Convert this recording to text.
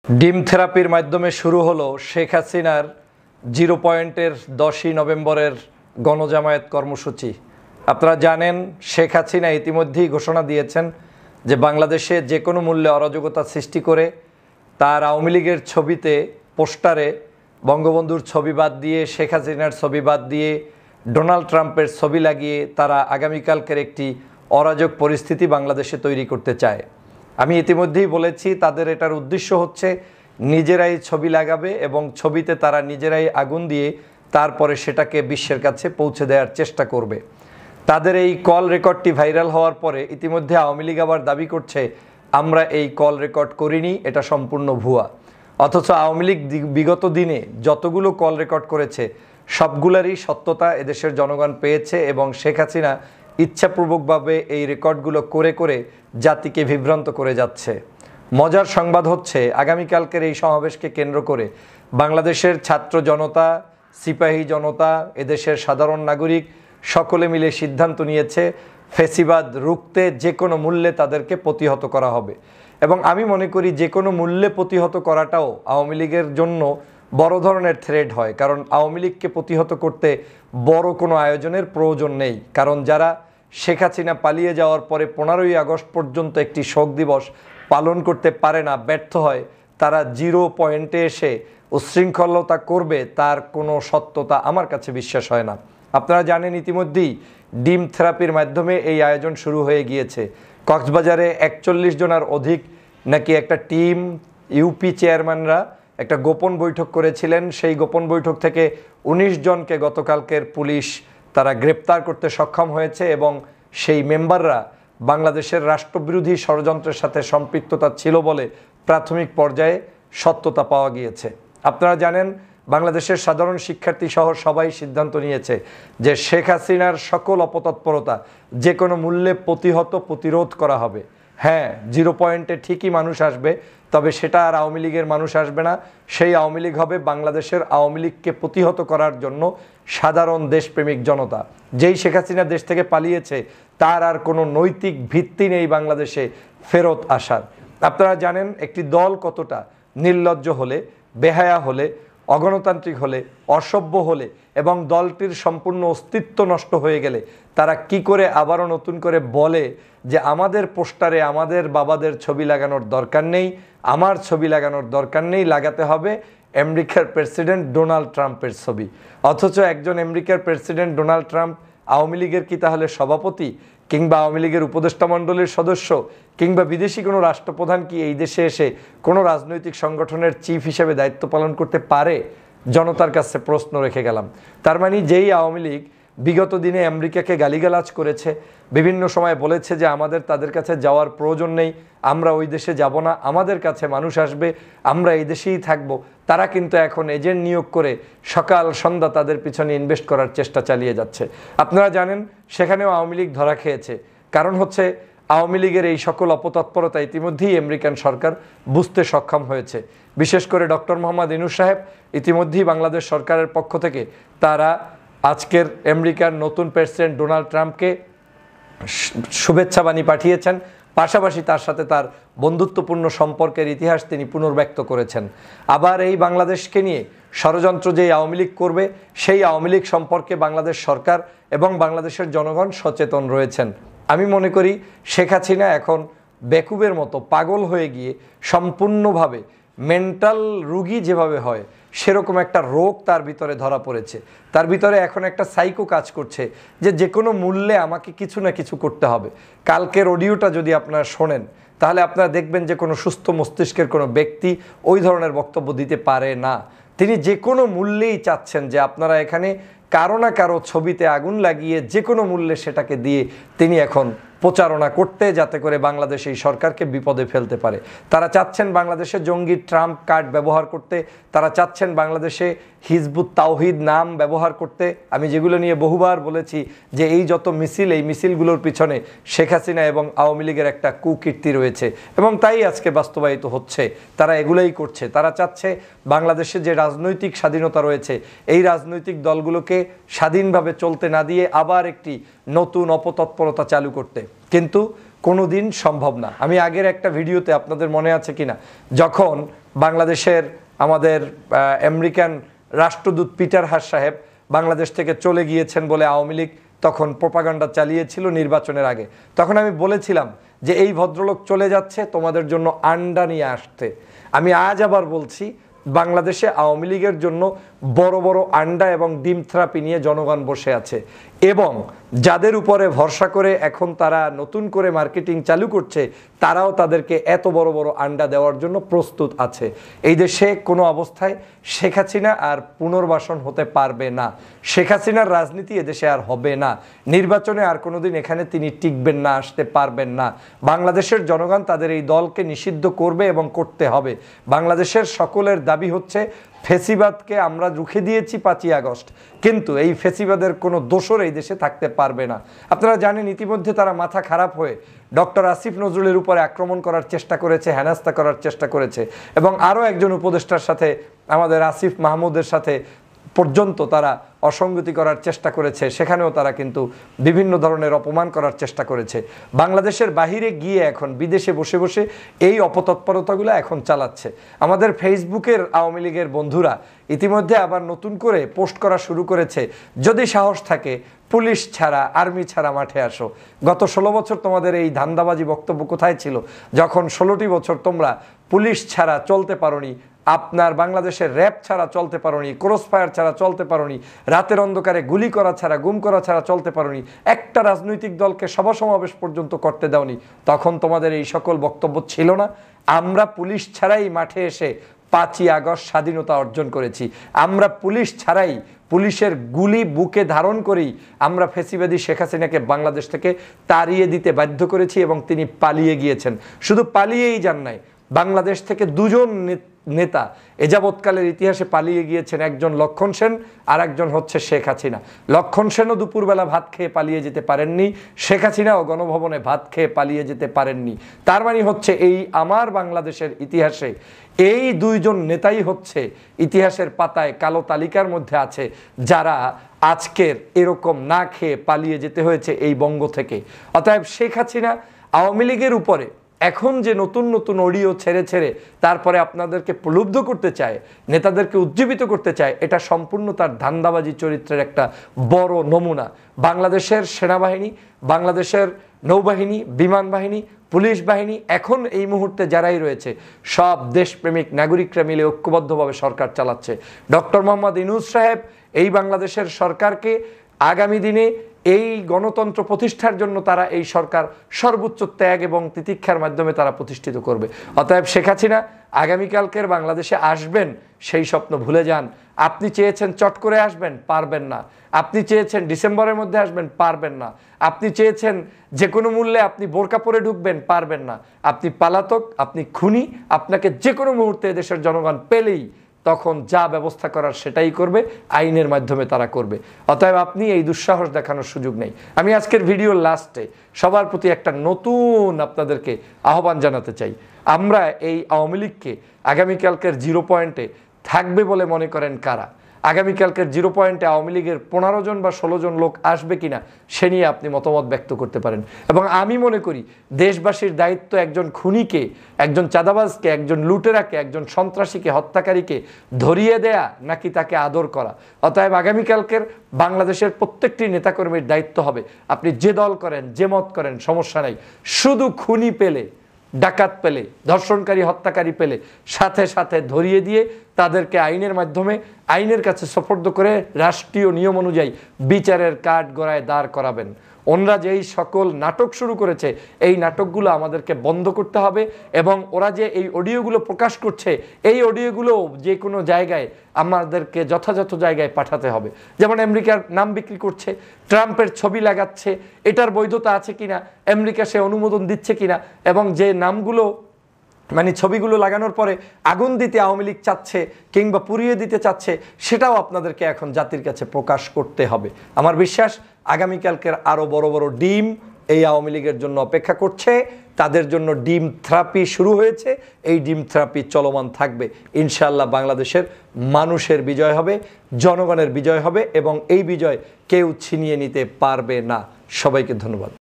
ডিম থেরাপির মাধ্যমে শুরু হলো শেখ হাসিনার 0 পয়েন্টের 10ই নভেম্বরের গণজামায়াত কর্মসূচি। আপনারা জানেন শেখ হাসিনা ইতিমধ্যেই ঘোষণা দিয়েছেন যে বাংলাদেশে যে কোনো মূল্যে অরাজকতা সৃষ্টি করে তার আওয়ামী লীগের ছবিতে পোস্টারে বঙ্গবন্ধুর ছবি বাদ দিয়ে শেখ হাসিনার ছবি বাদ দিয়ে ডোনাল্ড ট্রাম্পের ছবি লাগিয়ে তারা আগামীকালকের একটি অরাজক পরিস্থিতি বাংলাদেশে তৈরি করতে চায়। আমি ইতিমধ্যেই বলেছি তাদের এটার উদ্দেশ্য হচ্ছে নিজেরাই ছবি লাগাবে এবং ছবিতে তারা নিজেরাই আগুন দিয়ে তারপরে সেটাকে বিশ্বের কাছে পৌঁছে দেওয়ার চেষ্টা করবে। তাদের এই কল রেকর্ডটি ভাইরাল হওয়ার পরে ইতিমধ্যে আওয়ামী লীগ আবার দাবি করছে আমরা এই কল রেকর্ড করিনি, এটা সম্পূর্ণ ভুয়া। অথচ আওয়ামী লীগ বিগত দিনে যতগুলো কল রেকর্ড করেছে সবগুলোরই সত্যতা এদেশের জনগণ পেয়েছে এবং শেখ হাসিনা ইচ্ছাপূর্বকভাবে এই রেকর্ডগুলো করে করে জাতিকে বিভ্রান্ত করে যাচ্ছে। মজার সংবাদ হচ্ছে আগামীকালকের এই সমাবেশকে কেন্দ্র করে বাংলাদেশের ছাত্র জনতা, সিপাহী জনতা, এদেশের সাধারণ নাগরিক সকলে মিলে সিদ্ধান্ত নিয়েছে ফ্যাসিবাদ রুখতে যে কোনো মূল্যে তাদেরকে প্রতিহত করা হবে। এবং আমি মনে করি যে কোনো মূল্যে প্রতিহত করাটাও আওয়ামী লীগের জন্য বড় ধরনের থ্রেট হয়, কারণ আওয়ামী লীগকে প্রতিহত করতে বড় কোনো আয়োজনের প্রয়োজন নেই। কারণ যারা শেখ হাসিনা পালিয়ে যাওয়ার পরে 15ই আগস্ট পর্যন্ত একটি শোক দিবস পালন করতে পারে না, ব্যর্থ হয়, তারা 0 পয়েন্টে এসে উচ্ছৃঙ্খলতা করবে তার কোনো সত্যতা আমার কাছে বিশ্বাস হয় না। আপনারা জানেন ইতিমধ্যেই ডিম থেরাপির মাধ্যমে এই আয়োজন শুরু হয়ে গিয়েছে। কক্সবাজারে 41 জনের অধিক নাকি একটা টিম, ইউপি চেয়ারম্যানরা একটা গোপন বৈঠক করেছিলেন। সেই গোপন বৈঠক থেকে 19 জনকে গতকালকের পুলিশ তারা গ্রেপ্তার করতে সক্ষম হয়েছে এবং সেই মেম্বাররা বাংলাদেশের রাষ্ট্রবিরোধী ষড়যন্ত্রের সাথে সম্পৃক্ততা ছিল বলে প্রাথমিক পর্যায়ে সত্যতা পাওয়া গিয়েছে। আপনারা জানেন বাংলাদেশের সাধারণ শিক্ষার্থী সহ সবাই সিদ্ধান্ত নিয়েছে যে শেখ হাসিনার সকল অপতৎপরতা যে কোনো মূল্যে প্রতিরোধ করা হবে। হ্যাঁ, 0 পয়েন্টে ঠিকই মানুষ আসবে, তবে সেটা আর আওয়ামী লীগের মানুষ আসবে না। সেই আওয়ামী লীগ হবে বাংলাদেশের আওয়ামী লীগকে প্রতিহত করার জন্য সাধারণ দেশপ্রেমিক জনতা। যেই শেখ হাসিনা দেশ থেকে পালিয়েছে তার আর কোনো নৈতিক ভিত্তি নেই বাংলাদেশে ফেরত আসার। আপনারা জানেন একটি দল কতটা নির্লজ্জ হলে, বেহায়া হলে, অগণতান্ত্রিক হলে, অসভ্য হলে এবং দলটির সম্পূর্ণ অস্তিত্ব নষ্ট হয়ে গেলে তারা কি করে আবারও নতুন করে বলে যে আমাদের পোস্টারে আমাদের বাবাদের ছবি লাগানোর দরকার নেই, আমার ছবি লাগানোর দরকার নেই, লাগাতে হবে আমেরিকার প্রেসিডেন্ট ডোনাল্ড ট্রাম্পের ছবি। অথচ একজন আমেরিকার প্রেসিডেন্ট ডোনাল্ড ট্রাম্প আওয়ামী লীগের কি তাহলে সভাপতি কিংবা আওয়ামী লীগের উপদেষ্টা মণ্ডলীর সদস্য কিংবা বিদেশি কোনো রাষ্ট্রপ্রধান কি এই দেশে এসে কোনো রাজনৈতিক সংগঠনের চিফ হিসেবে দায়িত্ব পালন করতে পারে? জনতার কাছে প্রশ্ন রেখে গেলাম। তার মানে যেই আওয়ামী লীগ বিগত দিনে আমেরিকাকে গালিগালাজ করেছে, বিভিন্ন সময় বলেছে যে আমাদের তাদের কাছে যাওয়ার প্রয়োজন নেই, আমরা ওই দেশে যাব না, আমাদের কাছে মানুষ আসবে, আমরা এই দেশেই থাকব, তারা কিন্তু এখন এজেন্ট নিয়োগ করে সকাল সন্ধ্যা তাদের পিছনে ইনভেস্ট করার চেষ্টা চালিয়ে যাচ্ছে। আপনারা জানেন সেখানেও আওয়ামী লীগ ধরা খেয়েছে। কারণ হচ্ছে আওয়ামী লীগের এই সকল অপতৎপরতা ইতিমধ্যেই আমেরিকান সরকার বুঝতে সক্ষম হয়েছে। বিশেষ করে ডক্টর মোহাম্মদ ইউনূস সাহেব ইতিমধ্যেই বাংলাদেশ সরকারের পক্ষ থেকে তারা আজকের আমেরিকার নতুন প্রেসিডেন্ট ডোনাল্ড ট্রাম্পকে শুভেচ্ছা বাণী পাঠিয়েছেন, পাশাপাশি তার সাথে তার বন্ধুত্বপূর্ণ সম্পর্কের ইতিহাস তিনি পুনর্ব্যক্ত করেছেন। আবার এই বাংলাদেশকে নিয়ে ষড়যন্ত্র যে আওয়ামী লীগ করবে সেই আওয়ামী লীগ সম্পর্কে বাংলাদেশ সরকার এবং বাংলাদেশের জনগণ সচেতন রয়েছেন। আমি মনে করি শেখ হাসিনা এখন বেকুবের মতো পাগল হয়ে গিয়ে সম্পূর্ণভাবে মেন্টাল রোগী যেভাবে হয় সেরকম একটা রোগ তার ভিতরে ধরা পড়েছে। তার ভিতরে এখন একটা সাইকো কাজ করছে যে কোনো মূল্যে আমাকে কিছু না কিছু করতে হবে। কালকের অডিওটা যদি আপনারা শোনেন তাহলে আপনারা দেখবেন যে কোনো সুস্থ মস্তিষ্কের কোনো ব্যক্তি ওই ধরনের বক্তব্য দিতে পারে না। তিনি যে কোনো মূল্যেই চাচ্ছেন যে আপনারা এখানে কারো না কারো ছবিতে আগুন লাগিয়ে যে কোনো মূল্যে সেটাকে দিয়ে তিনি এখন প্রচারণা করতে, যাতে করে বাংলাদেশ এই সরকারকে বিপদে ফেলতে পারে। তারা চাচ্ছেন বাংলাদেশে জঙ্গি ট্রাম্প কার্ড ব্যবহার করতে, তারা চাচ্ছেন বাংলাদেশে হিজবুত তাওহিদ নাম ব্যবহার করতে। আমি যেগুলো নিয়ে বহুবার বলেছি যে এই যত মিছিল, এই মিছিলগুলোর পিছনে শেখ হাসিনা এবং আওয়ামী লীগের একটা কুকীর্তি রয়েছে এবং তাই আজকে বাস্তবায়িত হচ্ছে। তারা এগুলোই করছে। তারা চাচ্ছে বাংলাদেশে যে রাজনৈতিক স্বাধীনতা রয়েছে এই রাজনৈতিক দলগুলোকে স্বাধীনভাবে চলতে না দিয়ে আবার একটি নতুন অপতৎপরতা চালু করতে। কিন্তু কোনোদিন সম্ভব না। আমি আগের একটা ভিডিওতে আপনাদের মনে আছে কিনা, যখন বাংলাদেশের আমাদের আমেরিকান রাষ্ট্রদূত পিটার হাস সাহেব বাংলাদেশ থেকে চলে গিয়েছেন বলে আওয়ামী লীগ তখন প্রোপাগান্ডা চালিয়েছিল নির্বাচনের আগে, তখন আমি বলেছিলাম যে এই ভদ্রলোক চলে যাচ্ছে তোমাদের জন্য আন্ডা নিয়ে আসতে। আমি আজ আবার বলছি, বাংলাদেশে আওয়ামী লীগের জন্য বড় বড় আন্ডা এবং ডিম থেরাপি নিয়ে জনগণ বসে আছে, এবং যাদের উপরে ভরসা করে এখন তারা নতুন করে মার্কেটিং চালু করছে, তারাও তাদেরকে এত বড় বড় আন্ডা দেওয়ার জন্য প্রস্তুত আছে। এই দেশে কোনো অবস্থায় শেখ হাসিনা আর পুনর্বাসন হতে পারবে না। শেখ হাসিনার রাজনীতি এদেশে আর হবে না। নির্বাচনে আর কোনোদিন এখানে তিনি টিকবেন না, আসতে পারবেন না। বাংলাদেশের জনগণ তাদের এই দলকে নিষিদ্ধ করবে এবং করতে হবে। বাংলাদেশের সকলের দাবি হচ্ছে, ফেসিবাদকে আমরা রুখে দিয়েছি 5ই আগস্ট, কিন্তু এই ফেসিবাদের কোনো দোসর এই দেশে থাকতে পারবে না। আপনারা জানেন ইতিমধ্যে তারা মাথা খারাপ হয়ে ডক্টর আসিফ নজরুলের উপরে আক্রমণ করার চেষ্টা করেছে, হেনস্থা করার চেষ্টা করেছে, এবং আরও একজন উপদেষ্টার সাথে, আমাদের আসিফ মাহমুদের সাথে পর্যন্ত তারা অসঙ্গতি করার চেষ্টা করেছে। সেখানেও তারা কিন্তু বিভিন্ন ধরনের অপমান করার চেষ্টা করেছে। বাংলাদেশের বাহিরে গিয়ে এখন বিদেশে বসে বসে এই অপতৎপরতাগুলো এখন চালাচ্ছে। আমাদের ফেসবুকের আওয়ামী লীগের বন্ধুরা ইতিমধ্যে আবার নতুন করে পোস্ট করা শুরু করেছে, যদি সাহস থাকে পুলিশ ছাড়া, আর্মি ছাড়া মাঠে আসো। গত 16 বছর তোমাদের এই ধান্দাবাজি বক্তব্য কোথায় ছিল, যখন 16টি বছর তোমরা পুলিশ ছাড়া চলতে পারোনি, আপনার বাংলাদেশের র্যাব ছাড়া চলতে পারোনি, ক্রস ফায়ার ছাড়া চলতে পারোনি, রাতের অন্ধকারে গুলি করা ছাড়া, গুম করা ছাড়া চলতে পারোনি, একটা রাজনৈতিক দলকে সভা সমাবেশ পর্যন্ত করতে দাওনি, তখন তোমাদের এই সকল বক্তব্য ছিল না। আমরা পুলিশ ছাড়াই মাঠে এসে 5ই আগস্ট স্বাধীনতা অর্জন করেছি। আমরা পুলিশ ছাড়াই, পুলিশের গুলি বুকে ধারণ করেই আমরা ফ্যাসিবাদী শেখ হাসিনাকে বাংলাদেশ থেকে তাড়িয়ে দিতে বাধ্য করেছি, এবং তিনি পালিয়ে গিয়েছেন। শুধু পালিয়েই যান নাই, বাংলাদেশ থেকে দুজন নেতা এযাবৎকালের ইতিহাসে পালিয়ে গিয়েছেন, একজন লক্ষণ সেন আর একজন হচ্ছে শেখ হাসিনা। লক্ষণ সেনও দুপুরবেলা ভাত খেয়ে পালিয়ে যেতে পারেননি, শেখ হাসিনাও গণভবনে ভাত খেয়ে পালিয়ে যেতে পারেননি। তার মানে হচ্ছে এই আমার বাংলাদেশের ইতিহাসে এই দুইজন নেতাই হচ্ছে ইতিহাসের পাতায় কালো তালিকার মধ্যে আছে, যারা আজকের এরকম না খেয়ে পালিয়ে যেতে হয়েছে এই বঙ্গ থেকে। অতএব শেখ হাসিনা আওয়ামী লীগের উপরে এখন যে নতুন নতুন অডিও ছেড়ে ছেড়ে তারপরে আপনাদেরকে প্রলুব্ধ করতে চায়, নেতাদেরকে উজ্জীবিত করতে চায়, এটা সম্পূর্ণ তার ধান্দাবাজি চরিত্রের একটা বড় নমুনা। বাংলাদেশের সেনাবাহিনী, বাংলাদেশের নৌবাহিনী, বিমান বাহিনী, পুলিশ বাহিনী, এখন এই মুহূর্তে যারাই রয়েছে সব দেশপ্রেমিক নাগরিকরা মিলে ঐক্যবদ্ধভাবে সরকার চালাচ্ছে। ডক্টর মোহাম্মদ ইউনূস সাহেব এই বাংলাদেশের সরকারকে আগামী দিনে এই গণতন্ত্র প্রতিষ্ঠার জন্য তারা এই সরকার সর্বোচ্চ ত্যাগ এবং তিতিক্ষার মাধ্যমে তারা প্রতিষ্ঠিত করবে। অতএব শেখ হাসিনা আগামীকালকের বাংলাদেশে আসবেন সেই স্বপ্ন ভুলে যান। আপনি চেয়েছেন চট করে আসবেন, পারবেন না। আপনি চেয়েছেন ডিসেম্বরের মধ্যে আসবেন, পারবেন না। আপনি চেয়েছেন যে কোনো মূল্যে আপনি বোরকা পরে ঢুকবেন, পারবেন না। আপনি পালাতক, আপনি খুনি, আপনাকে যে কোনো মুহূর্তে দেশের জনগণ পেলেই তখন যা ব্যবস্থা করার সেটাই করবে, আইনের মাধ্যমে তারা করবে। অতএব আপনি এই দুঃসাহস দেখানোর সুযোগ নেই। আমি আজকের ভিডিওর লাস্টে সবার প্রতি একটা নতুন আপনাদেরকে আহ্বান জানাতে চাই। আমরা এই আওয়ামী লীগকে আগামীকালকের 0 পয়েন্টে থাকবে বলে মনে করেন কারা? আগামীকালকের 0 পয়েন্টে আওয়ামী লীগের 15 জন বা 16 জন লোক আসবে কিনা সে নিয়ে আপনি মতামত ব্যক্ত করতে পারেন। এবং আমি মনে করি দেশবাসীর দায়িত্ব একজন খুনিকে, একজন চাঁদাবাজকে, একজন লুটেরাকে, একজন সন্ত্রাসীকে, হত্যাকারীকে ধরিয়ে দেয়া নাকি তাকে আদর করা। অতএব আগামীকালকের বাংলাদেশের প্রত্যেকটি নেতাকর্মীর দায়িত্ব হবে, আপনি যে দল করেন, যে মত করেন, সমস্যা নাই, শুধু খুনি পেলে, ডাকাত পেলে, ধর্ষণকারী, হত্যাকারী পেলে সাথে সাথে ধরিয়ে দিয়ে তাদেরকে আইনের মাধ্যমে আইনের কাছে সোপর্দ করে রাষ্ট্রীয় নিয়ম অনুযায়ী বিচারের কাঠগড়ায় দাঁড় করাবেন। ওনরা যেই সকল নাটক শুরু করেছে এই নাটকগুলো আমাদেরকে বন্ধ করতে হবে, এবং ওরা যে এই অডিওগুলো প্রকাশ করছে এই অডিওগুলো যে কোনো জায়গায় আমাদেরকে যথাযথ জায়গায় পাঠাতে হবে। যেমন আমেরিকার নাম বিক্রি করছে, ট্রাম্পের ছবি লাগাচ্ছে, এটার বৈধতা আছে কিনা, আমেরিকা সে অনুমোদন দিচ্ছে কিনা, এবং যে নামগুলো মানে ছবিগুলো লাগানোর পরে আগুন দিতে আওয়ামী লীগ চাচ্ছে কিংবা পুড়িয়ে দিতে চাচ্ছে, সেটাও আপনাদেরকে এখন জাতির কাছে প্রকাশ করতে হবে। আমার বিশ্বাস আগামীকালকের আরও বড় বড় ডিম এই আওয়ামী লীগের জন্য অপেক্ষা করছে। তাদের জন্য ডিম থেরাপি শুরু হয়েছে, এই ডিম থেরাপি চলমান থাকবে। ইনশাআল্লাহ বাংলাদেশের মানুষের বিজয় হবে, জনগণের বিজয় হবে, এবং এই বিজয় কেউ ছিনিয়ে নিতে পারবে না। সবাইকে ধন্যবাদ।